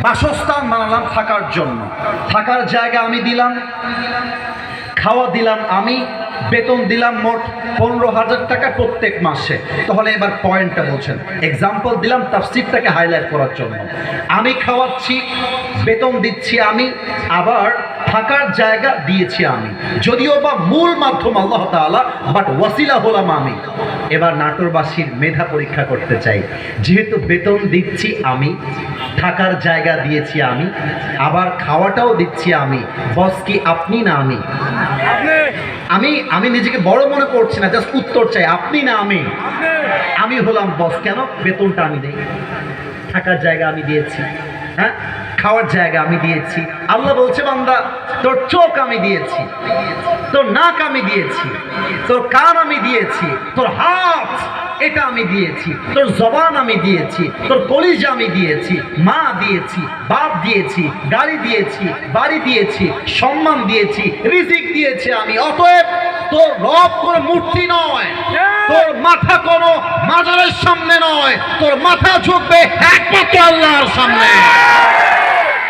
বাসস্থান বানালাম থাকার জন্য, থাকার জায়গা আমি দিলাম, খাওয়া দিলাম আমি, বেতন দিলাম মোট 15,000 টাকা প্রত্যেক মাসে। তাহলে এবার পয়েন্টটা বলছেন, এক্সাম্পল দিলাম তাফসীরটাকে হাইলাইট করার জন্য। আমি খাওয়াচ্ছি, বেতন দিচ্ছি আমি, আবার থাকার জায়গা দিয়েছি আমি, যদিও বা মূল মাধ্যম আল্লাহ তাআলা, বাট ওয়াসিলা হলাম আমি। এবার নাটোরবাসীর মেধা পরীক্ষা করতে চাই, যেহেতু বেতন দিচ্ছি আমি, থাকার জায়গা দিয়েছি আমি, আবার খাওয়াটাও দিচ্ছি আমি, বস কি আপনি না আমি? আমি আমি নিজেকে বড় মনে করছি না, জাস্ট উত্তর চাই, আপনি না আমি? আমি হলাম বস। কেন? বেতনটা আমি দেই, থাকার জায়গা আমি দিয়েছি, হ্যাঁ, খাওয়ার জায়গা আমি দিয়েছি। আল্লাহ বলছে বান্দা তোর চোখ আমি দিয়েছি, তোর নাক আমি দিয়েছি, তোর কান আমি দিয়েছি, তোর হাত এটা আমি দিয়েছি, তোর জবান আমি দিয়েছি, তোর কলিজা আমি দিয়েছি, মা দিয়েছি, বাপ দিয়েছি, গাড়ি দিয়েছি, বাড়ি দিয়েছি, সম্মান দিয়েছি, রিজিক দিয়েছি আমি। অতএব তোর রব কোনো মূর্তি নয়, তোর মাথা কোনো মাজারের সামনে নয়, তোর মাথা ঝুঁকবে একমাত্র আল্লাহর সামনে।